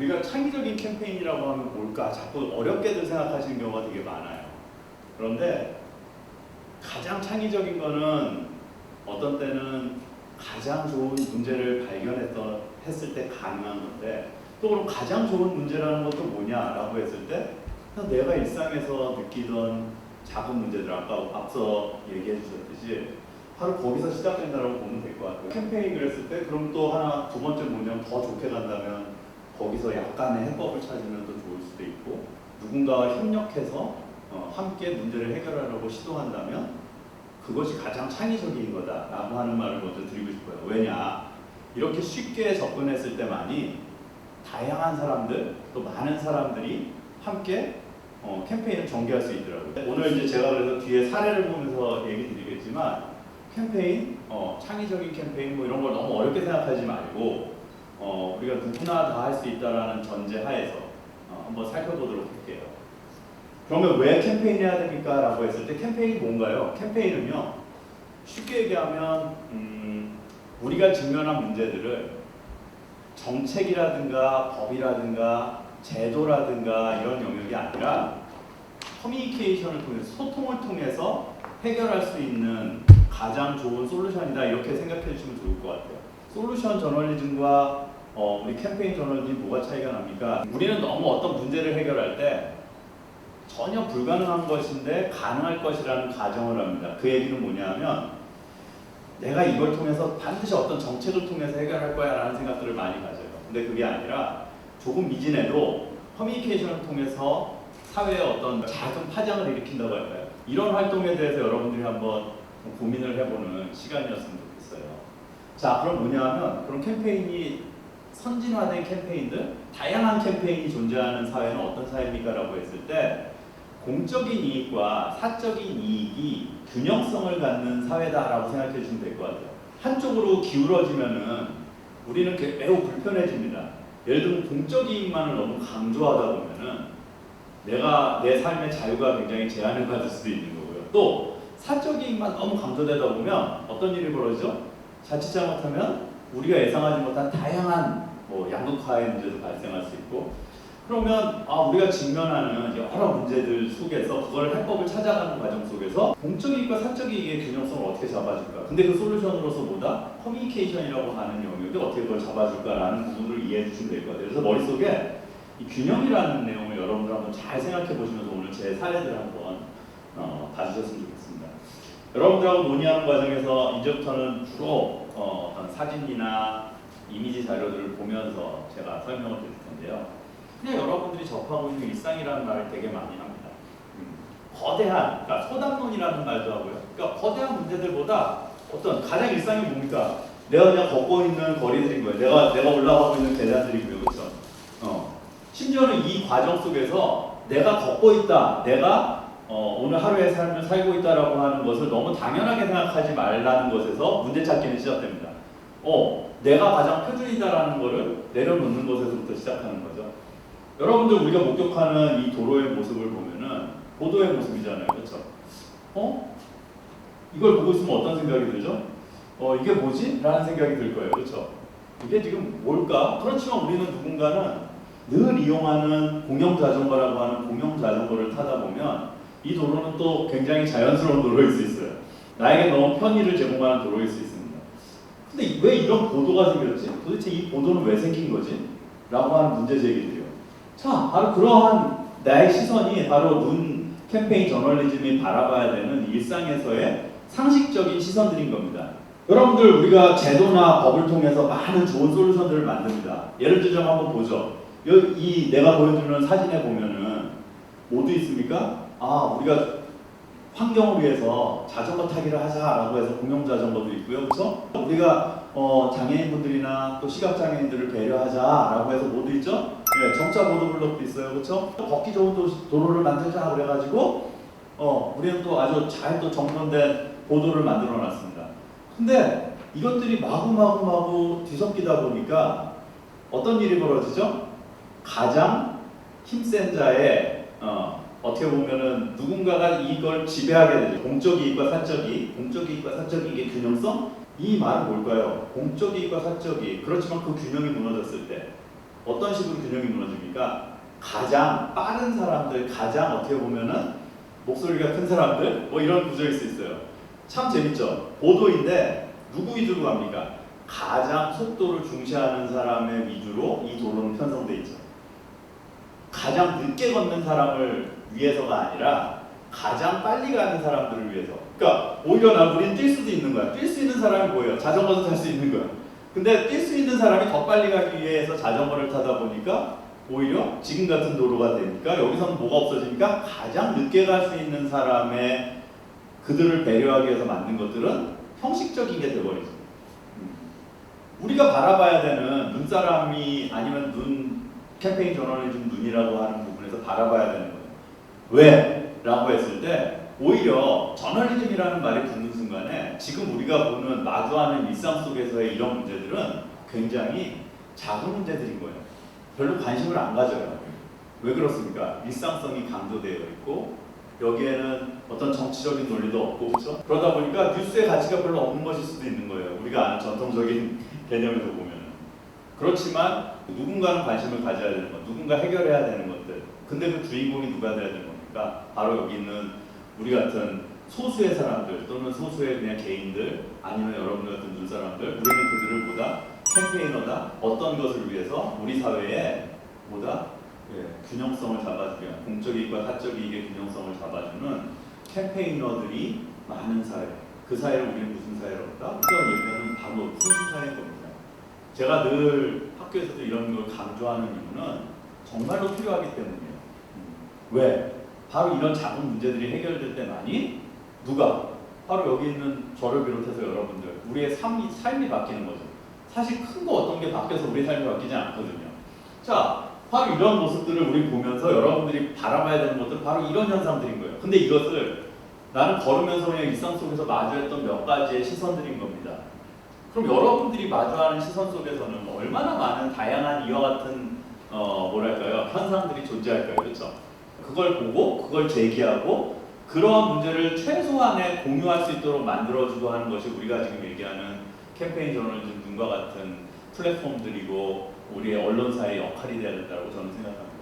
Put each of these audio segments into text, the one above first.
우리가 창의적인 캠페인이라고 하면 뭘까? 자꾸 어렵게들 생각하시는 경우가 되게 많아요. 그런데 가장 창의적인 거는 어떤 때는 가장 좋은 문제를 발견했을 때 가능한 건데, 또 그럼 가장 좋은 문제라는 것도 뭐냐라고 했을 때 내가 일상에서 느끼던 작은 문제들, 아까 앞서 얘기해 주셨듯이 바로 거기서 시작된다고 보면 될 것 같아요. 캠페인 그랬을 때 그럼 또 하나 두 번째 뭐냐면 더 좋게 간다면 거기서 약간의 해법을 찾으면 더 좋을 수도 있고, 누군가와 협력해서 함께 문제를 해결하려고 시도한다면 그것이 가장 창의적인 거다라고 하는 말을 먼저 드리고 싶어요. 왜냐? 이렇게 쉽게 접근했을 때만이 다양한 사람들, 또 많은 사람들이 함께 캠페인을 전개할 수 있더라고요. 오늘 이제 제가 그래서 뒤에 사례를 보면서 얘기 드리겠지만, 캠페인, 창의적인 캠페인 뭐 이런 걸 너무 어렵게 생각하지 말고 우리가 누구나 다 할 수 있다라는 전제 하에서 한번 살펴보도록 할게요. 그러면 왜 캠페인 해야 됩니까? 라고 했을 때 캠페인이 뭔가요? 캠페인은요, 쉽게 얘기하면 우리가 직면한 문제들을 정책이라든가 법이라든가 제도라든가 이런 영역이 아니라 커뮤니케이션을 통해서, 소통을 통해서 해결할 수 있는 가장 좋은 솔루션이다, 이렇게 생각해 주시면 좋을 것 같아요. 솔루션 저널리즘과 우리 캠페인 저널리즘이 뭐가 차이가 납니까? 우리는 너무 어떤 문제를 해결할 때 전혀 불가능한 것인데 가능할 것이라는 가정을 합니다. 그 얘기는 뭐냐면 내가 이걸 통해서 반드시 어떤 정책을 통해서 해결할 거야 라는 생각들을 많이 가져요. 근데 그게 아니라 조금 미진해도 커뮤니케이션을 통해서 사회에 어떤 작은 파장을 일으킨다고 할까요? 이런 활동에 대해서 여러분들이 한번 고민을 해보는 시간이었으면 좋겠어요. 자, 그럼 뭐냐면 그런 캠페인이 선진화된 캠페인들, 다양한 캠페인이 존재하는 사회는 어떤 사회입니까? 라고 했을 때 공적인 이익과 사적인 이익이 균형성을 갖는 사회다라고 생각해 주시면 될 것 같아요. 한쪽으로 기울어지면은 우리는 매우 불편해집니다. 예를 들면 공적 이익만을 너무 강조하다 보면은 내가 내 삶의 자유가 굉장히 제한을 받을 수도 있는 거고요. 또 사적 이익만 너무 강조되다 보면 어떤 일이 벌어지죠? 자칫 잘못하면 우리가 예상하지 못한 다양한 양극화의 문제도 발생할 수 있고, 그러면 우리가 직면하는 여러 문제들 속에서 그걸 해법을 찾아가는 과정 속에서 공적 이익과 사적 이익의 균형성을 어떻게 잡아줄까? 근데 그 솔루션으로서 뭐다? 커뮤니케이션이라고 하는 영역이 어떻게 그걸 잡아줄까라는 부분을 이해해 주시면 될 것 같아요. 그래서 머릿속에 이 균형이라는 내용을 여러분들 한번 잘 생각해 보시면서 오늘 제 사례들을 한번 봐주셨으면 좋겠습니다. 여러분들하고 논의하는 과정에서 이제부터는 주로 어떤 사진이나 이미지 자료들을 보면서 제가 설명을 드릴 텐데요. 그냥 여러분들이 접하고 있는 일상이라는 말을 되게 많이 합니다. 거대한, 그러니까 소담론이라는 말도 하고요. 그러니까 거대한 문제들보다 어떤 가장 일상이 뭡니까? 내가 그냥 걷고 있는 거리들인 거예요. 내가 올라가고 있는 계단들이고요, 그렇죠? 심지어는 이 과정 속에서 내가 걷고 있다, 내가 오늘 하루의 삶을 살고 있다라고 하는 것을 너무 당연하게 생각하지 말라는 것에서 문제 찾기는 시작됩니다. 내가 가장 표준이다라는 것을 내려놓는 것에서부터 시작하는 거죠. 여러분들 우리가 목격하는 이 도로의 모습을 보면은 보도의 모습이잖아요, 그렇죠? 이걸 보고 있으면 어떤 생각이 들죠? 이게 뭐지? 라는 생각이 들 거예요, 그렇죠? 이게 지금 뭘까? 그렇지만 우리는 누군가는 늘 이용하는 공영자전거라고 하는 공영자전거를 타다 보면 이 도로는 또 굉장히 자연스러운 도로일 수 있어요. 나에게 너무 편의를 제공하는 도로일 수 있습니다. 근데 왜 이런 보도가 생겼지? 도대체 이 보도는 왜 생긴 거지? 라고 하는 문제 제기들이요. 자, 바로 그러한 나의 시선이 바로 눈 캠페인 저널리즘이 바라봐야 되는 일상에서의 상식적인 시선들인 겁니다. 여러분들 우리가 제도나 법을 통해서 많은 좋은 솔루션들을 만듭니다. 예를 들자면 한번 보죠. 이 내가 보여주는 사진에 보면은 뭐도 있습니까? 우리가 환경을 위해서 자전거 타기를 하자라고 해서 공영자전거도 있고요, 그렇죠? 우리가 장애인분들이나 또 시각장애인들을 배려하자라고 해서 뭐도 있죠? 네, 정자 보도블록도 있어요, 그렇죠? 걷기 좋은 도로를 만들자 그래가지고 우리는 또 아주 잘 또 정돈된 보도를 만들어놨습니다. 근데 이것들이 마구마구 뒤섞이다 보니까 어떤 일이 벌어지죠? 가장 힘센 자의 어떻게 보면은 누군가가 이걸 지배하게 되죠. 공적 이익과 사적 이익, 공적 이익과 사적 이익의 균형성? 이 말은 뭘까요? 공적 이익과 사적 이익. 그렇지만 그 균형이 무너졌을 때 어떤 식으로 균형이 무너집니까? 가장 빠른 사람들, 가장 어떻게 보면은 목소리가 큰 사람들, 뭐 이런 구조일 수 있어요. 참 재밌죠? 보도인데 누구 위주로 갑니까? 가장 속도를 중시하는 사람의 위주로 이 도로는 편성돼 있죠. 가장 늦게 걷는 사람을 위해서가 아니라 가장 빨리 가는 사람들을 위해서. 그러니까 오히려 우리는 뛸 수도 있는 거야. 뛸 수 있는 사람이 뭐예요? 자전거도 탈 수 있는 거야. 근데 뛸 수 있는 사람이 더 빨리 가기 위해서 자전거를 타다 보니까 오히려 지금 같은 도로가 되니까 여기서는 뭐가 없어지니까 가장 늦게 갈 수 있는 사람의 그들을 배려하기 위해서 만든 것들은 형식적인 게 돼버리죠. 우리가 바라봐야 되는 눈사람이 아니면 캠페인 저널리즘 눈이라고 하는 부분에서 바라봐야 되는 거예요. 왜? 라고 했을 때 오히려 저널리즘이라는 말이 붙는 순간에 지금 우리가 보는 마주하는 일상 속에서의 이런 문제들은 굉장히 작은 문제들인 거예요. 별로 관심을 안 가져요. 왜 그렇습니까? 일상성이 강조되어 있고 여기에는 어떤 정치적인 논리도 없고 그렇죠? 그러다 보니까 뉴스의 가치가 별로 없는 것일 수도 있는 거예요. 우리가 아는 전통적인 개념에서 보면. 그렇지만 누군가는 관심을 가져야 되는 것, 누군가 해결해야 되는 것들. 근데 그 주인공이 누가 돼야 되는 겁니까? 바로 여기 있는 우리 같은 소수의 사람들 또는 소수의 그냥 개인들 아니면 여러분들 같은 눈사람들. 우리는 그들을 보다 캠페이너다 어떤 것을 위해서 우리 사회에 보다 균형성을 잡아주는 공적 이익과 사적 이익의 균형성을 잡아주는 캠페이너들이 많은 사회. 그 사회를 우리는 무슨 사회로 할까? 우리가 얘기하는 바로 소수 사회일 겁니다. 제가 늘 학교에서도 이런 걸 강조하는 이유는 정말로 필요하기 때문이에요. 왜? 바로 이런 작은 문제들이 해결될 때만이 누가? 바로 여기 있는 저를 비롯해서 여러분들 우리의 삶이 바뀌는 거죠. 사실 큰 거 어떤 게 바뀌어서 우리의 삶이 바뀌지 않거든요. 자, 바로 이런 모습들을 우리 보면서 여러분들이 바라봐야 되는 것들은 바로 이런 현상들인 거예요. 근데 이것을 나는 걸으면서 그냥 일상 속에서 마주했던 몇 가지의 시선들인 겁니다. 그럼 여러분들이 마주하는 시선 속에서는 얼마나 많은 다양한 이와 같은 뭐랄까요 현상들이 존재할까요, 그렇죠? 그걸 보고 그걸 제기하고 그러한 문제를 최소한의 공유할 수 있도록 만들어주고 하는 것이 우리가 지금 얘기하는 캠페인 저널리즘 눈과 같은 플랫폼들이고 우리의 언론사의 역할이 되어야 된다고 저는 생각합니다.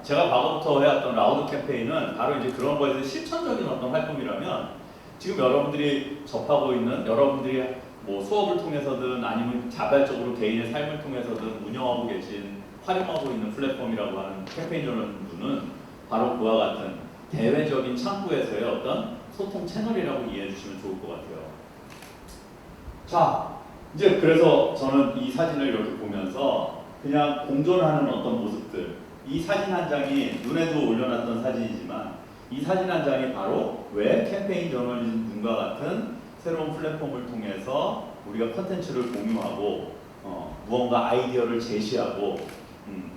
제가 과거부터 해왔던 라우드 캠페인은 바로 이제 그런 거에 대해서 실천적인 어떤 활동이라면 지금 여러분들이 접하고 있는 여러분들이 뭐 수업을 통해서든 아니면 자발적으로 개인의 삶을 통해서든 운영하고 계신 활용하고 있는 플랫폼이라고 하는 캠페인 저널리즘은 바로 그와 같은 대외적인 창구에서의 어떤 소통 채널이라고 이해해 주시면 좋을 것 같아요. 자, 이제 그래서 저는 이 사진을 이렇게 보면서 그냥 공존하는 어떤 모습들, 이 사진 한 장이 눈에도 올려놨던 사진이지만 이 사진 한 장이 바로 왜 캠페인 저널리즘 눈과 같은 새로운 플랫폼을 통해서 우리가 컨텐츠를 공유하고 무언가 아이디어를 제시하고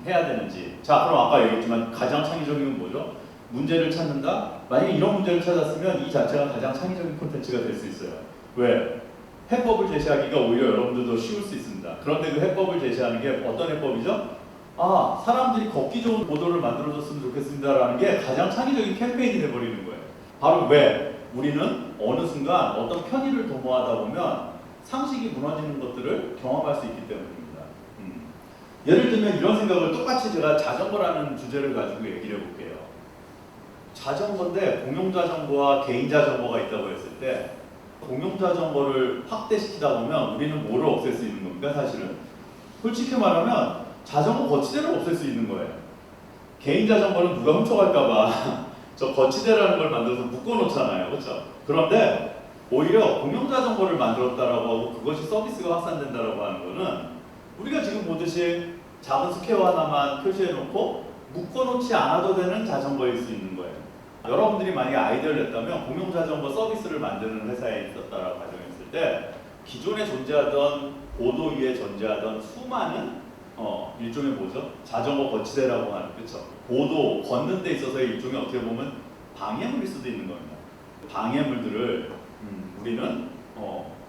해야 되는지. 자, 그럼 아까 얘기했지만 가장 창의적인 건 뭐죠? 문제를 찾는다? 만약에 이런 문제를 찾았으면 이 자체가 가장 창의적인 콘텐츠가 될 수 있어요. 왜? 해법을 제시하기가 오히려 여러분들도 쉬울 수 있습니다. 그런데 그 해법을 제시하는 게 어떤 해법이죠? 아, 사람들이 걷기 좋은 보도를 만들어줬으면 좋겠습니다라는 게 가장 창의적인 캠페인이 돼버리는 거예요. 바로 왜? 우리는 어느 순간 어떤 편의를 도모하다 보면 상식이 무너지는 것들을 경험할 수 있기 때문입니다. 예를 들면 이런 생각을 똑같이 제가 자전거라는 주제를 가지고 얘기를 해볼게요. 자전거인데 공용자전거와 개인자전거가 있다고 했을 때 공용자전거를 확대시키다 보면 우리는 뭐를 없앨 수 있는 겁니까? 사실은 솔직히 말하면 자전거 거치대를 없앨 수 있는 거예요. 개인자전거는 누가 훔쳐갈까봐 저 거치대라는 걸 만들어서 묶어놓잖아요, 그렇죠? 그런데 오히려 공용자전거를 만들었다라고 하고 그것이 서비스가 확산된다라고 하는 거는 우리가 지금 보듯이 작은 스퀘어 하나만 표시해놓고 묶어놓지 않아도 되는 자전거일 수 있는 거예요. 여러분들이 만약에 아이디어를 냈다면 공용자전거 서비스를 만드는 회사에 있었다라고 가정했을 때 기존에 존재하던 보도 위에 존재하던 수많은 일종의 뭐죠? 자전거 거치대라고 하는, 그렇죠? 보도, 걷는 데 있어서의 일종의 어떻게 보면 방해물일 수도 있는 겁니다. 방해물들을 우리는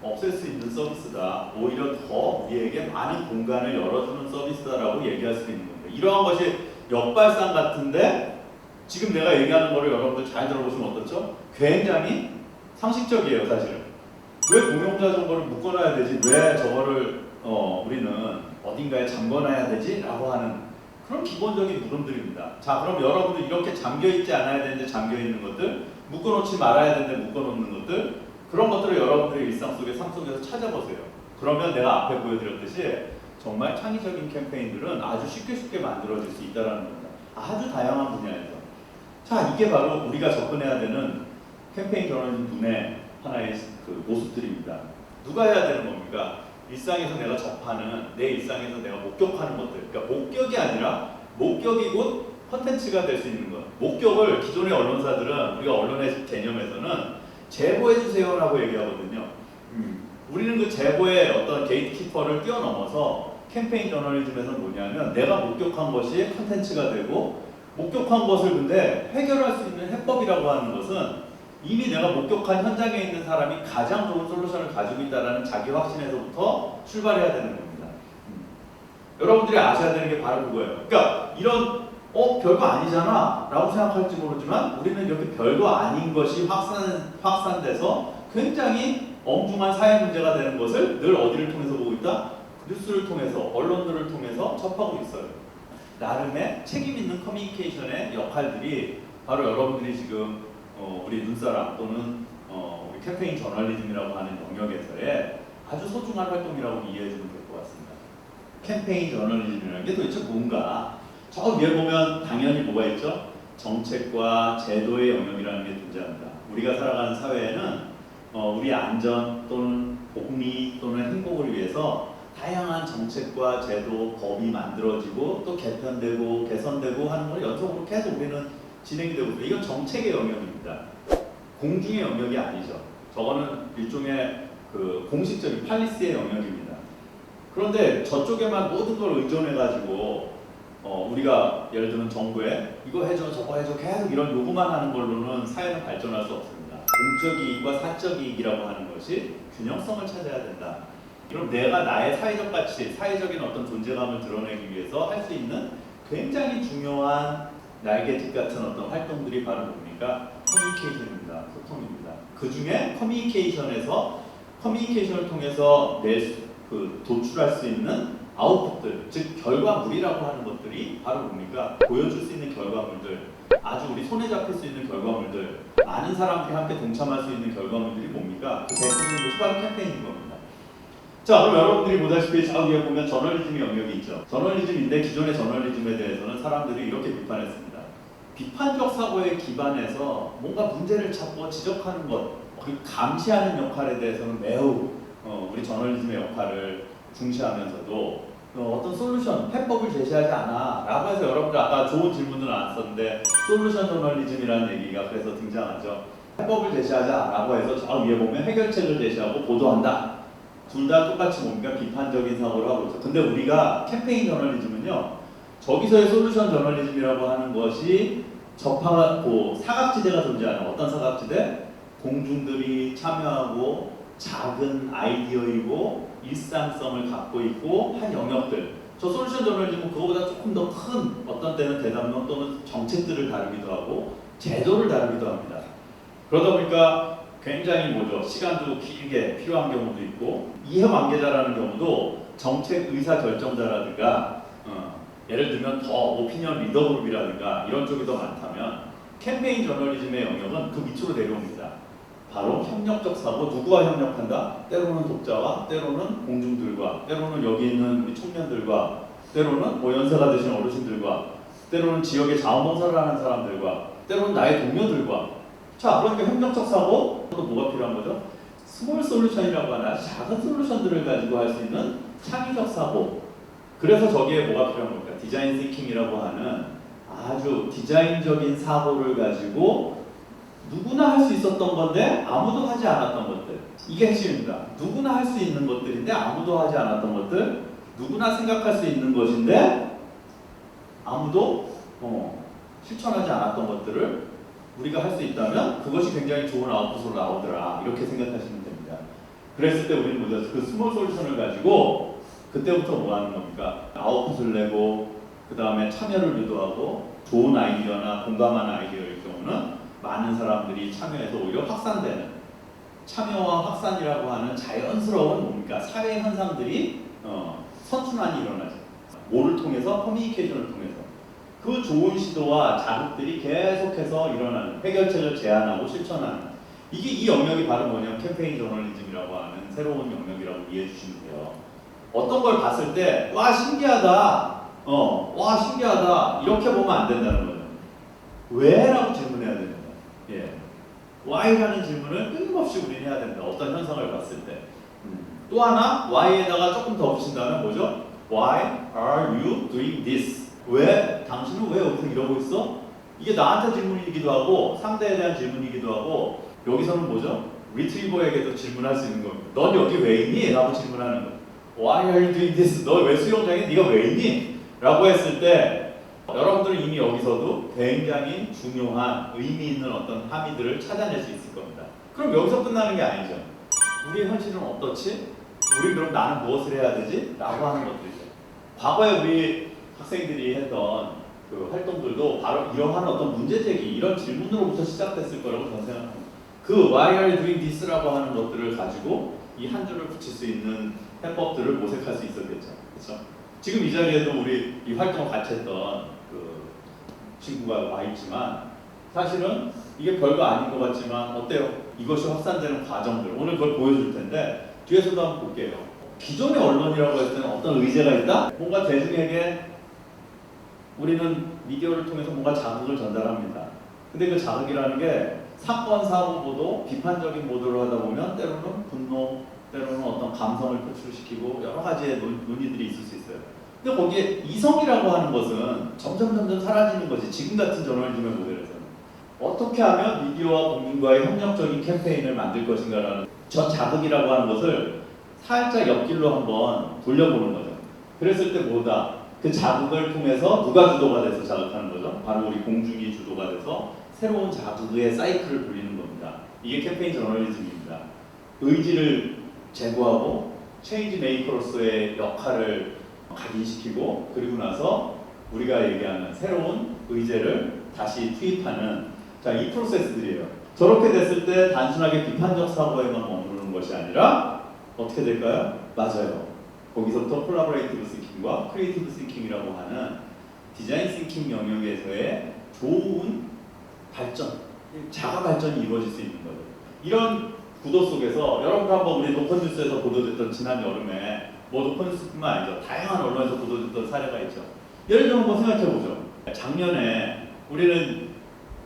없앨 수 있는 서비스다. 오히려 더 우리에게 많은 공간을 열어주는 서비스다라고 얘기할 수 있는 겁니다. 이러한 것이 역발상 같은데 지금 내가 얘기하는 거를 여러분들 잘 들어보시면 어떻죠? 굉장히 상식적이에요, 사실은. 왜 공용자전거를 묶어놔야 되지? 왜 저거를 우리는 어딘가에 잠궈놔야 되지? 라고 하는 그런 기본적인 물음들입니다. 자, 그럼 여러분들 이렇게 잠겨있지 않아야 되는데 잠겨있는 것들, 묶어놓지 말아야 되는데 묶어놓는 것들, 그런 것들을 여러분들의 일상 속에, 삶 속에서 찾아보세요. 그러면 내가 앞에 보여드렸듯이 정말 창의적인 캠페인들은 아주 쉽게 만들어질 수 있다는 겁니다. 아주 다양한 분야에서. 자, 이게 바로 우리가 접근해야 되는 캠페인 저널리즘의 하나의 그 모습들입니다. 누가 해야 되는 겁니까? 일상에서 내가 접하는, 내 일상에서 내가 목격하는 것들. 그러니까 목격이 아니라 목격이 곧 컨텐츠가 될 수 있는 것. 목격을 기존의 언론사들은, 우리가 언론의 개념에서는 제보해주세요라고 얘기하거든요. 우리는 그 제보의 어떤 게이트키퍼를 뛰어넘어서 캠페인 저널리즘에서는 뭐냐면 내가 목격한 것이 컨텐츠가 되고, 목격한 것을 근데 해결할 수 있는 해법이라고 하는 것은 이미 내가 목격한 현장에 있는 사람이 가장 좋은 솔루션을 가지고 있다는 자기 확신에서부터 출발해야 되는 겁니다. 여러분들이 아셔야 되는 게 바로 그거예요. 그러니까 이런 별거 아니잖아 라고 생각할지 모르지만 우리는 이렇게 별거 아닌 것이 확산돼서 굉장히 엄중한 사회 문제가 되는 것을 늘 어디를 통해서 보고 있다? 뉴스를 통해서, 언론들을 통해서 접하고 있어요. 나름의 책임 있는 커뮤니케이션의 역할들이 바로 여러분들이 지금 우리 눈사람 또는 우리 캠페인 저널리즘이라고 하는 영역에서의 아주 소중한 활동이라고 이해해주면 될 것 같습니다. 캠페인 저널리즘이라는 게 도대체 뭔가? 저 위에 보면 당연히 뭐가 있죠? 정책과 제도의 영역이라는 게 존재합니다. 우리가 살아가는 사회에는 우리의 안전 또는 복리 또는 행복을 위해서 다양한 정책과 제도, 법이 만들어지고 또 개편되고 개선되고 하는 걸 연속으로 계속 우리는 진행이 되고 있어요. 이건 정책의 영역입니다. 공중의 영역이 아니죠. 저거는 일종의 그 공식적인 팔리시의 영역입니다. 그런데 저쪽에만 모든 걸 의존해가지고 우리가 예를 들면 정부에 이거 해줘 저거 해줘 계속 이런 요구만 하는 걸로는 사회는 발전할 수 없습니다. 공적 이익과 사적 이익이라고 하는 것이 균형성을 찾아야 된다. 그럼 내가 나의 사회적 가치, 사회적인 어떤 존재감을 드러내기 위해서 할 수 있는 굉장히 중요한 날개짓 같은 어떤 활동들이 바로 뭡니까? 커뮤니케이션입니다. 소통입니다. 그 중에 커뮤니케이션을 통해서 도출할 수 있는 아웃풋들, 즉 결과물이라고 하는 것들이 바로 뭡니까? 보여줄 수 있는 결과물들, 아주 우리 손에 잡힐 수 있는 결과물들, 많은 사람들이 함께 동참할 수 있는 결과물들이 뭡니까? 그 대표적인 것이 바로 캠페인인 겁니다. 자, 그럼 여러분들이 보다시피 저 위에 보면 저널리즘의 영역이 있죠. 저널리즘인데 기존의 저널리즘에 대해서는 사람들이 이렇게 비판했습니다. 비판적 사고에 기반해서 뭔가 문제를 찾고 지적하는 것, 그리고 감시하는 역할에 대해서는 매우 우리 저널리즘의 역할을 중시하면서도 어떤 솔루션, 해법을 제시하지 않아 라고 해서 여러분들 아까 좋은 질문을 나왔었는데 솔루션 저널리즘이라는 얘기가 그래서 등장하죠. 해법을 제시하자 라고 해서 저 위에 보면 해결책을 제시하고 보도한다. 둘 다 똑같이 뭡니까? 비판적인 사고를 하고 있죠. 근데 우리가 캠페인 저널리즘은요, 저기서의 솔루션 저널리즘이라고 하는 것이 접하고 사각지대가 존재하는 어떤 사각지대? 공중들이 참여하고 작은 아이디어이고 일상성을 갖고 있고 한 영역들. 저 솔루션 저널리즘은 그거보다 조금 더 큰 어떤 때는 대담론 또는 정책들을 다루기도 하고 제도를 다루기도 합니다. 그러다 보니까 굉장히 시간도 길게 필요한 경우도 있고 이해 관계자라는 경우도 정책 의사 결정자라든가 예를 들면 더 오피니언 리더 그룹이라든가 이런 쪽이 더 많다면 캠페인 저널리즘의 영역은 그 밑으로 내려옵니다. 바로 협력적 사고, 누구와 협력한다? 때로는 독자와, 때로는 공중들과, 때로는 여기 있는 우리 청년들과, 때로는 연세가 드신 어르신들과, 때로는 지역에 자원봉사를 하는 사람들과, 때로는 나의 동료들과. 자, 그러니까 협력적 사고, 또 뭐가 필요한 거죠? 스몰 솔루션이라고 하는 아주 작은 솔루션들을 가지고 할 수 있는 창의적 사고. 그래서 저기에 뭐가 필요한 겁니까? 디자인 띵킹이라고 하는 아주 디자인적인 사고를 가지고 누구나 할 수 있었던 건데 아무도 하지 않았던 것들. 이게 핵심입니다. 누구나 할 수 있는 것들인데 아무도 하지 않았던 것들, 누구나 생각할 수 있는 것인데 아무도 실천하지 않았던 것들을 우리가 할 수 있다면 그것이 굉장히 좋은 아웃풋으로 나오더라. 이렇게 생각하시면 됩니다. 그랬을 때 우리는 그 스몰 솔루션을 가지고 그때부터 뭐 하는 겁니까? 아웃풋을 내고 그 다음에 참여를 유도하고 좋은 아이디어나 공감하는 아이디어일 경우는 많은 사람들이 참여해서 오히려 확산되는, 참여와 확산이라고 하는 자연스러운 뭡니까? 사회 현상들이 선순환이 일어나죠. 뭐를 통해서? 커뮤니케이션을 통해서. 그 좋은 시도와 자극들이 계속해서 일어나는, 해결책을 제안하고 실천하는, 이게 이 영역이 바로 뭐냐면 캠페인 저널리즘이라고 하는 새로운 영역이라고 이해해 주시면 돼요. 어떤 걸 봤을 때 와 신기하다, 와 신기하다 이렇게 보면 안 된다는 거예요. 왜? 라고 질문해야 됩니다. 예. why라는 질문을 끊임없이 우리는 해야 된다. 어떤 현상을 봤을 때. 또 하나 why에다가 조금 더 붙인다면 뭐죠? Why are you doing this? 왜? 당신은 왜 여기서 이러고 있어? 이게 나한테 질문이기도 하고 상대에 대한 질문이기도 하고, 여기서는 뭐죠? 리트리버에게도 질문할 수 있는 겁니다. 넌 여기 왜 있니? 라고 질문하는 거예요. Why are you doing this? 너 왜 수영장에 네가 왜 있니? 라고 했을 때 여러분들은 이미 여기서도 굉장히 중요한 의미 있는 어떤 함의들을 찾아낼 수 있을 겁니다. 그럼 여기서 끝나는 게 아니죠. 우리의 현실은 어떻지? 우리 그럼 나는 무엇을 해야 되지? 라고 하는 것들이죠. 과거에 우리 학생들이 했던 그 활동들도 바로 이러한 어떤 문제제기, 이런 질문으로부터 시작됐을 거라고 저는 생각합니다. 그 Why are you doing this?라고 하는 것들을 가지고 이 한 줄을 붙일 수 있는 해법들을 모색할 수 있었겠죠. 그렇죠? 지금 이 자리에도 우리 이 활동을 같이 했던 그 친구가 와 있지만 사실은 이게 별거 아닌 것 같지만 어때요? 이것이 확산되는 과정들, 오늘 그걸 보여줄 텐데 뒤에서도 한번 볼게요. 기존의 언론이라고 했을 때는 어떤 의제가 있다? 뭔가 대중에게 우리는 미디어를 통해서 뭔가 자극을 전달합니다. 근데 그 자극이라는 게 사건, 사고 보도, 비판적인 보도를 하다 보면 때로는 분노, 때로는 어떤 감성을 표출시키고 여러 가지의 논의들이 있을 수 있어요. 근데 거기에 이성이라고 하는 것은 점점 사라지는 거지. 지금 같은 저널리즘의 모델에서는 어떻게 하면 미디어와 국민과의 협력적인 캠페인을 만들 것인가라는 저 자극이라고 하는 것을 살짝 옆길로 한번 돌려보는 거죠. 그랬을 때 뭐다? 그 자극을 통해서 누가 주도가 돼서 자극하는 거죠? 바로 우리 공중이 주도가 돼서 새로운 자극의 사이클을 돌리는 겁니다. 이게 캠페인 저널리즘입니다. 의지를 제고하고 체인지 메이커로서의 역할을 각인시키고, 그리고 나서 우리가 얘기하는 새로운 의제를 다시 투입하는, 자, 이 프로세스들이에요. 저렇게 됐을 때 단순하게 비판적 사고에만 머무르는 것이 아니라 어떻게 될까요? 맞아요. 거기서부터 콜라보레이티브 싱킹과 크리에이티브 싱킹이라고 하는 디자인 싱킹 영역에서의 좋은 발전, 자가 발전이 이루어질 수 있는 거죠. 이런 구도 속에서 여러분 한번 우리 노컷 뉴스에서 보도됐던 지난 여름에 뭐 노컷 뉴스뿐만 아니죠. 다양한 언론에서 보도됐던 사례가 있죠. 예를 들면 한번 생각해보죠. 작년에 우리는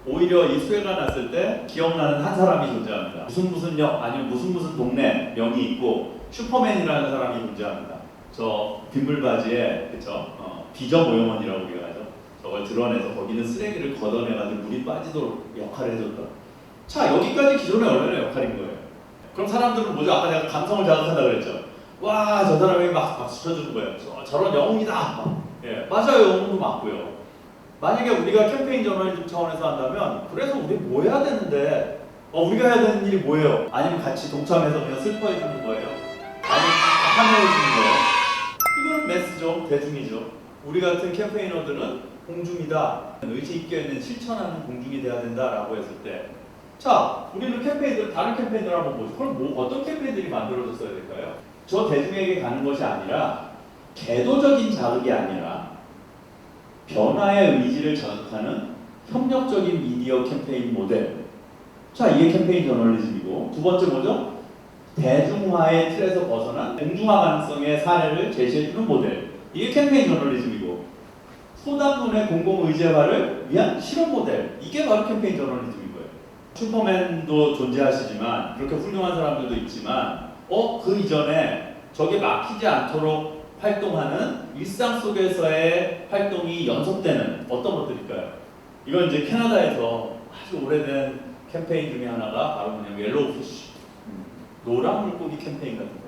오히려 이 수해가 났을 때 기억나는 한 사람이 존재합니다. 무슨 역 아니면 무슨 동네 명이 있고 슈퍼맨이라는 사람이 존재합니다. 저 빗물바지에 그쵸? 비저 모형원이라고 우리가 하죠. 저걸 드러내서 거기는 쓰레기를 걷어내가지고 물이 빠지도록 역할을 해줬던. 자, 여기까지 기존의 언론의 역할인 거예요. 그럼 사람들은 뭐죠? 아까 내가 감성을 자극한다 그랬죠. 와, 저 사람이 막 박수 쳐주는 거예요. 저런 영웅이다. 예, 맞아요. 영웅도 맞고요. 만약에 우리가 캠페인 저널리즘 차원에서 한다면, 그래서 우리 뭐 해야 되는데, 우리가 해야 되는 일이 뭐예요? 아니면 같이 동참해서 그냥 슬퍼해 주는 거예요? 아니면 참여해 주는 거예요? 이거는 매스죠. 대중이죠. 우리 같은 캠페이너들은 공중이다. 의지 있게 있는 실천하는 공중이 돼야 된다라고 했을 때, 자, 우리는 캠페인들, 다른 캠페인들 한번 보죠. 그럼 뭐 어떤 캠페인들이 만들어졌어야 될까요? 저 대중에게 가는 것이 아니라 궤도적인 자극이 아니라 변화의 의지를 자극하는 협력적인 미디어 캠페인 모델. 자, 이게 캠페인 저널리즘이고, 두 번째 뭐죠? 대중화의 틀에서 벗어난 공중화 가능성의 사례를 제시해주는 모델. 이게 캠페인 저널리즘이고, 소담론의 공공의제화를 위한 실험 모델. 이게 바로 캠페인 저널리즘인 거예요. 슈퍼맨도 존재하시지만, 그렇게 훌륭한 사람들도 있지만, 그 이전에 저게 막히지 않도록 활동하는 일상 속에서의 활동이 연속되는 어떤 것들일까요? 이건 이제 캐나다에서 아주 오래된 캠페인 중에 하나가 바로 뭐냐면 옐로우 피쉬, 노랑 물고기 캠페인 같은 거.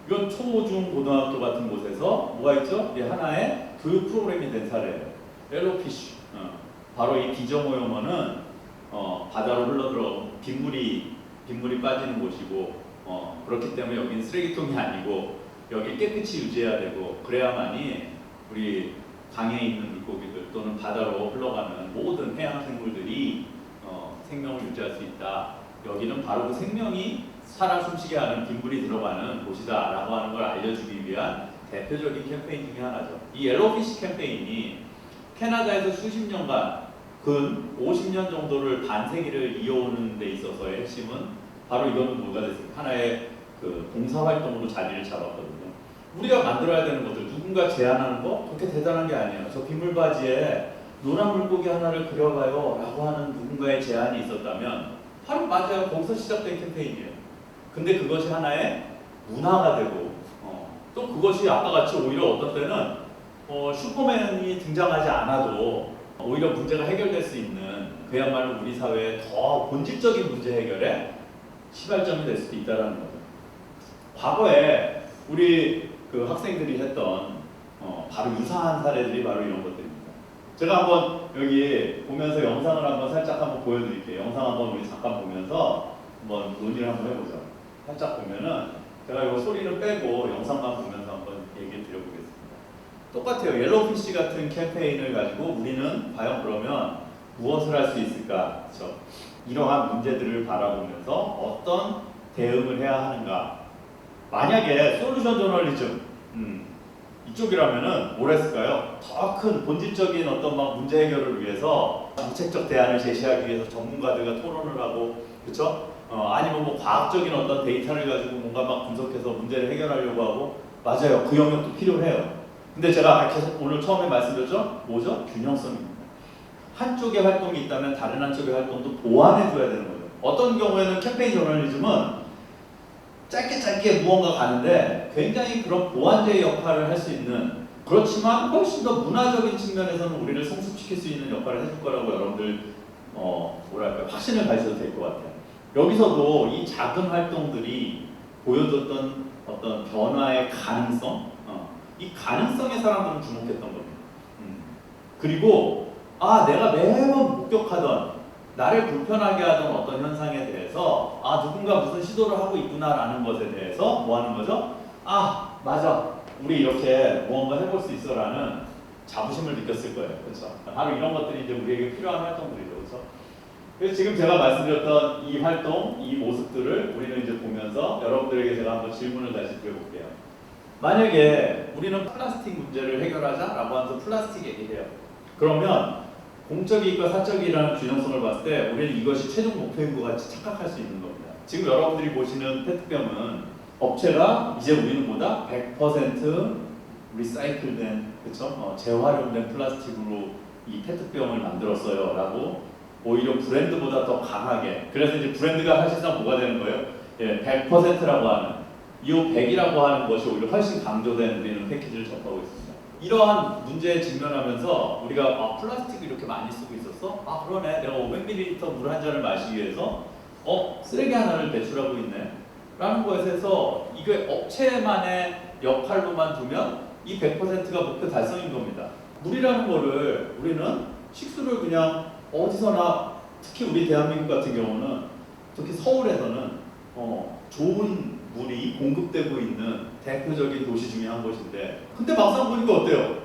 이건 초, 중, 고등학교 같은 곳에서 뭐가 있죠? 이게 하나의 교육 프로그램이 된 사례예요. 옐로우 피쉬. 바로 이 비저모형어는 바다로 흘러들어 빗물이 빠지는 곳이고, 그렇기 때문에 여기는 쓰레기통이 아니고 여기 깨끗이 유지해야 되고, 그래야만이 우리 강에 있는 물고기들 또는 바다로 흘러가는 모든 해양 생물들이 생명을 유지할 수 있다. 여기는 바로 그 생명이 살아 숨쉬게 하는 빗물이 들어가는 곳이다 라고 하는 걸 알려주기 위한 대표적인 캠페인 중에 하나죠. 이 옐로우피쉬 캠페인이 캐나다에서 수십 년간 근 50년 정도를 반세기를 이어오는 데 있어서의 핵심은 바로 이거는 뭐가 됐습니까? 하나의 그 봉사활동으로 자리를 잡았거든요. 우리가 만들어야 되는 것들, 누군가 제안하는 거 그렇게 대단한 게 아니에요. 저 빗물바지에 노란 물고기 하나를 그려봐요 라고 하는 누군가의 제안이 있었다면 바로 맞아요. 거기서 시작된 캠페인이에요. 근데 그것이 하나의 문화가 되고 또 그것이 아까 같이 오히려 어떤 때는 슈퍼맨이 등장하지 않아도 오히려 문제가 해결될 수 있는 그야말로 우리 사회의 더 본질적인 문제 해결에 시발점이 될 수도 있다는 거죠. 과거에 우리 그 학생들이 했던 바로 유사한 사례들이 바로 이런 것들입니다. 제가 한번 여기 보면서 영상을 한번 살짝 한번 보여드릴게요. 영상 한번 우리 잠깐 보면서 한번 논의를 한번 해보죠. 살짝 보면은 제가 이거 소리는 빼고 영상만 보면서 한번 얘기를 드려보겠습니다. 똑같아요. 옐로우피쉬 같은 캠페인을 가지고 우리는 과연 그러면 무엇을 할 수 있을까? 그렇죠? 이러한 문제들을 바라보면서 어떤 대응을 해야 하는가? 만약에 솔루션 저널리즘 이쪽이라면은 뭘 했을까요? 더 큰 본질적인 어떤 막 문제 해결을 위해서 정책적 대안을 제시하기 위해서 전문가들과 토론을 하고, 그렇죠? 아니면 뭐 과학적인 어떤 데이터를 가지고 뭔가 막 분석해서 문제를 해결하려고 하고, 맞아요. 그 영역도 필요해요. 근데 제가 계속 오늘 처음에 말씀드렸죠? 뭐죠? 균형성입니다. 한쪽의 활동이 있다면 다른 한쪽의 활동도 보완해줘야 되는 거죠. 어떤 경우에는 캠페인 저널리즘은 짧게 무언가 가는데 굉장히 그런 보완제의 역할을 할 수 있는, 그렇지만 훨씬 더 문화적인 측면에서는 우리를 성숙시킬 수 있는 역할을 해줄 거라고 여러분들 뭐랄까요, 확신을 가지셔도 될 것 같아요. 여기서도 이 작은 활동들이 보여줬던 어떤 변화의 가능성, 이 가능성에 사람들은 주목했던 겁니다. 그리고 내가 매번 목격하던, 나를 불편하게 하던 어떤 현상에 대해서 누군가 무슨 시도를 하고 있구나라는 것에 대해서 뭐 하는 거죠? 맞아, 우리 이렇게 무언가 해볼 수 있어라는 자부심을 느꼈을 거예요. 그렇죠? 바로 이런 것들이 이제 우리에게 필요한 활동들이죠. 그렇죠? 그래서 지금 제가 말씀드렸던 이 활동, 이 모습들을 우리는 이제 보면서 여러분들에게 제가 한번 질문을 다시 드려볼게요. 만약에 우리는 플라스틱 문제를 해결하자라고 하면서 플라스틱 얘기를 해요. 그러면 공적 이익과 사적 이익이라는 균형성을 봤을 때 우리는 이것이 최종 목표인 것 같이 착각할 수 있는 겁니다. 지금 여러분들이 보시는 페트병은 업체가 이제 우리는 뭐다? 100% 리사이클된, 그쵸? 재활용된 플라스틱으로 이 페트병을 만들었어요 라고 오히려 브랜드보다 더 강하게, 그래서 이제 브랜드가 사실상 뭐가 되는 거예요? 100%라고 하는, 이 100이라고 하는 것이 오히려 훨씬 강조된 우리는 패키지를 접하고 있습니다. 이러한 문제에 직면하면서 우리가 플라스틱을 이렇게 많이 쓰고 있었어? 그러네. 내가 500ml 물 한 잔을 마시기 위해서 쓰레기 하나를 배출하고 있네 라는 것에서 이게 업체만의 역할로만 두면 이 100%가 목표 달성인 겁니다. 물이라는 거를 우리는 식수를 그냥 어디서나, 특히 우리 대한민국 같은 경우는, 특히 서울에서는 좋은 물이 공급되고 있는 대표적인 도시 중에 한 곳인데, 근데 막상 보니까 어때요?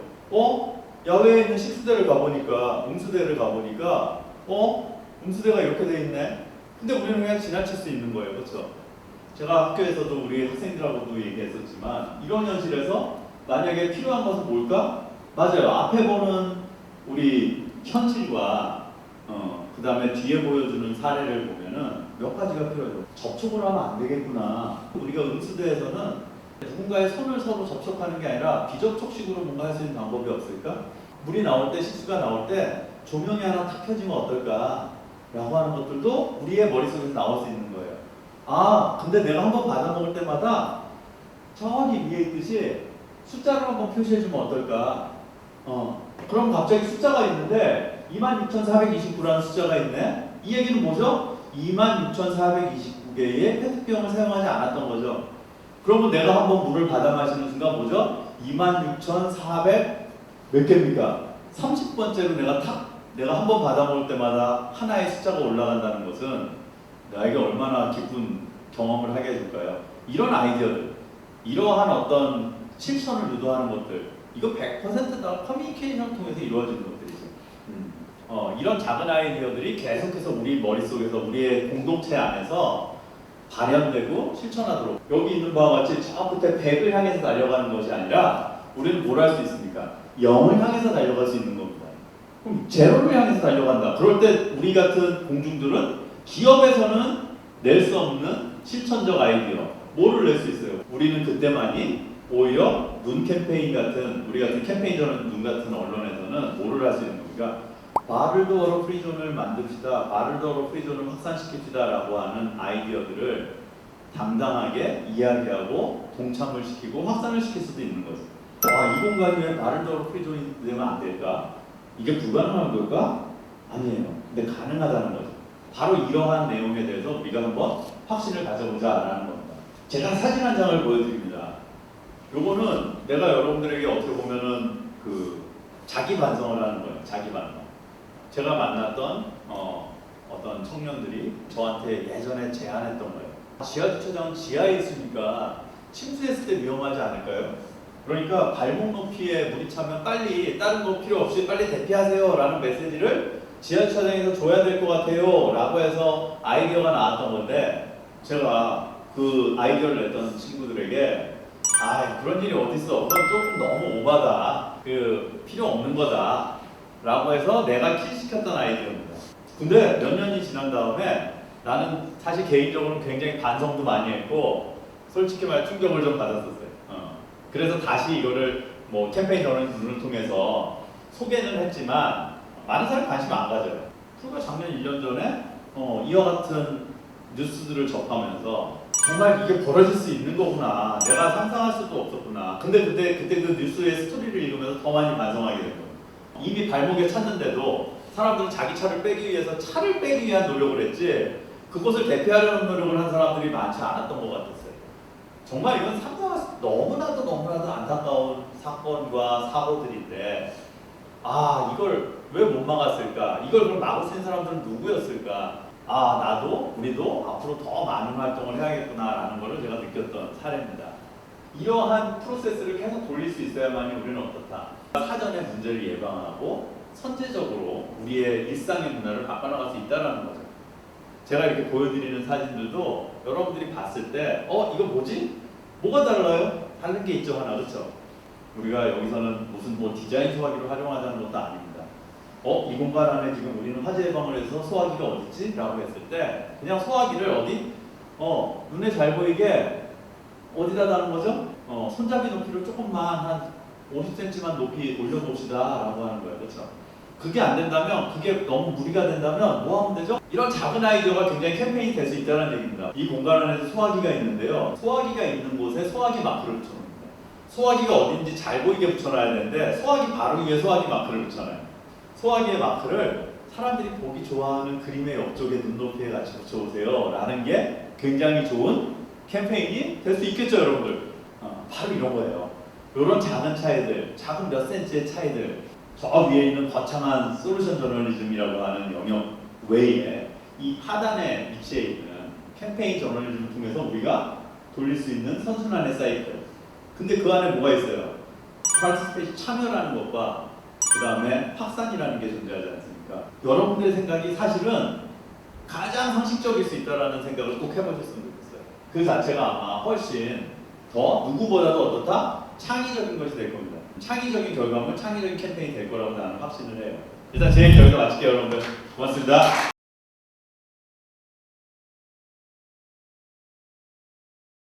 야외에 있는 식수대를 가보니까, 음수대를 가보니까 음수대가 이렇게 돼 있네? 근데 우리는 그냥 지나칠 수 있는 거예요. 그렇죠? 제가 학교에서도 우리 학생들하고도 얘기했었지만, 이런 현실에서 만약에 필요한 것은 뭘까? 맞아요. 앞에 보는 우리 현실과 그 다음에 뒤에 보여주는 사례를 보면은 몇 가지가 필요해요. 접촉을 하면 안 되겠구나. 우리가 음수대에서는 누군가의 손을 서로 접촉하는 게 아니라 비접촉식으로 뭔가 할 수 있는 방법이 없을까? 물이 나올 때, 식수가 나올 때 조명이 하나 탁 켜지면 어떨까? 라고 하는 것들도 우리의 머릿속에서 나올 수 있는 거예요. 근데 내가 한번 받아 먹을 때마다 저기 위에 있듯이 숫자로 한번 표시해주면 어떨까? 그럼 갑자기 숫자가 있는데 26,429라는 숫자가 있네? 이 얘기는 뭐죠? 26,429개의 페트병을 사용하지 않았던 거죠. 그러면 내가 한번 물을 받아 마시는 순간 뭐죠? 26,400 몇 개입니까? 30번째로 내가 한번 받아 먹을 때마다 하나의 숫자가 올라간다는 것은 나에게 얼마나 기쁜 경험을 하게 해줄까요? 이런 아이디어들, 이러한 어떤 실천을 유도하는 것들, 이거 100%다 커뮤니케이션을 통해서 이루어지는 것들이죠. 이런 작은 아이디어들이 계속해서 우리 머릿속에서, 우리의 공동체 안에서 발현되고 실천하도록 여기 있는 바와 같이 저 끝에 100을 향해서 달려가는 것이 아니라 우리는 뭘 할 수 있습니까? 0을 향해서 달려갈 수 있는 겁니다. 그럼 제로를 향해서 달려간다. 그럴 때 우리 같은 공중들은 기업에서는 낼 수 없는 실천적 아이디어 뭐를 낼 수 있어요? 우리는 그때만이 오히려 눈 캠페인 같은 우리 같은 캠페인저는 눈 같은 언론에서는 뭐를 할 수 있는 겁니까? 바를도어로 프리존을 만듭시다. 바를도어로 프리존을 확산시킵시다 라고 하는 아이디어들을 당당하게 이야기하고 동참을 시키고 확산을 시킬 수도 있는 거죠. 이 공간이 왜 바를도어로 프리존이 되면 안 될까? 이게 불가능한 걸까? 아니에요. 근데 가능하다는 거죠. 바로 이러한 내용에 대해서 우리가 한번 확신을 가져보자라는 겁니다. 제가 사진 한 장을 보여드립니다. 요거는 내가 여러분들에게 어떻게 보면은 자기 반성을 하는 거예요. 자기 반성. 제가 만났던 어떤 청년들이 저한테 예전에 제안했던 거예요. 지하주차장은 지하에 있으니까 침수했을 때 위험하지 않을까요? 그러니까 발목 높이에 물이 차면 빨리 다른 거 필요 없이 빨리 대피하세요 라는 메시지를 지하주차장에서 줘야 될 것 같아요 라고 해서 아이디어가 나왔던 건데 제가 그 아이디어를 냈던 친구들에게 그런 일이 어딨어. 그건 조금 너무 오바다. 필요 없는 거다. 라고 해서 내가 킬시켰던 아이디어입니다. 근데 몇 년이 지난 다음에 나는 사실 개인적으로 굉장히 반성도 많이 했고 솔직히 말해 충격을 좀 받았었어요. 그래서 다시 이거를 뭐 캠페인 전원을 통해서 소개는 했지만 많은 사람이 관심 안 가져요. 불과 작년 1년 전에 이와 같은 뉴스들을 접하면서 정말 이게 벌어질 수 있는 거구나. 내가 상상할 수도 없었구나. 근데 그때 그 뉴스의 스토리를 읽으면서 더 많이 반성하게 된 거예요. 이미 발목에 찼는데도 사람들은 자기 차를 빼기 위해서 차를 빼기 위한 노력을 했지 그것을 대피하려는 노력을 한 사람들이 많지 않았던 것 같았어요. 정말 이건 상상할 수 너무나도 안타까운 사건과 사고들인데 이걸 왜 못 막았을까? 이걸 그럼 막을 수 있는 사람들은 누구였을까? 우리도 앞으로 더 많은 활동을 해야겠구나라는 것을 제가 느꼈던 사례입니다. 이러한 프로세스를 계속 돌릴 수 있어야만이 우리는 어떻다? 사전에 문제를 예방하고 선제적으로 우리의 일상의 문화를 바꿔나갈 수 있다는 거죠. 제가 이렇게 보여드리는 사진들도 여러분들이 봤을 때 이거 뭐지? 뭐가 달라요? 다른 게 있죠 하나, 그렇죠? 우리가 여기서는 무슨 디자인 소화기를 활용하자는 것도 아닙니다. 이 공간 안에 지금 우리는 화재 예방을 해서 소화기가 어딨지? 라고 했을 때 그냥 소화기를 어디? 눈에 잘 보이게 어디다 다는 거죠? 손잡이 높이를 조금만 한 50cm만 높이 올려봅시다 라고 하는 거예요. 그렇죠? 그게 안 된다면, 그게 너무 무리가 된다면 뭐 하면 되죠? 이런 작은 아이디어가 굉장히 캠페인이 될 수 있다는 얘기입니다. 이 공간 안에서 소화기가 있는데요. 소화기가 있는 곳에 소화기 마크를 붙여놓습니다. 소화기가 어딘지 잘 보이게 붙여놔야 되는데 소화기 바로 위에 소화기 마크를 붙여놔요. 소화기의 마크를 사람들이 보기 좋아하는 그림의 옆쪽에 눈높이에 같이 붙여보세요 라는 게 굉장히 좋은 캠페인이 될 수 있겠죠 여러분들. 바로 이런 거예요. 이런 작은 차이들, 작은 몇 센치의 차이들, 저 위에 있는 거창한 솔루션 저널리즘이라고 하는 영역 외에 이 하단에 위치해 있는 캠페인 저널리즘을 통해서 우리가 돌릴 수 있는 선순환의 사이클. 근데 그 안에 뭐가 있어요? 파티스페이션 참여라는 것과 그 다음에 확산이라는 게 존재하지 않습니까? 여러분들의 생각이 사실은 가장 상식적일 수 있다는 생각을 꼭 해보셨으면 좋겠어요. 그 자체가 아마 훨씬 더 누구보다도 어떻다? 창의적인 것이 될 겁니다. 창의적인 결과물, 창의적인 캠페인이 될 거라고 나는 확신을 해요. 일단 제 얘기 여기서 마칠게요 여러분들. 고맙습니다.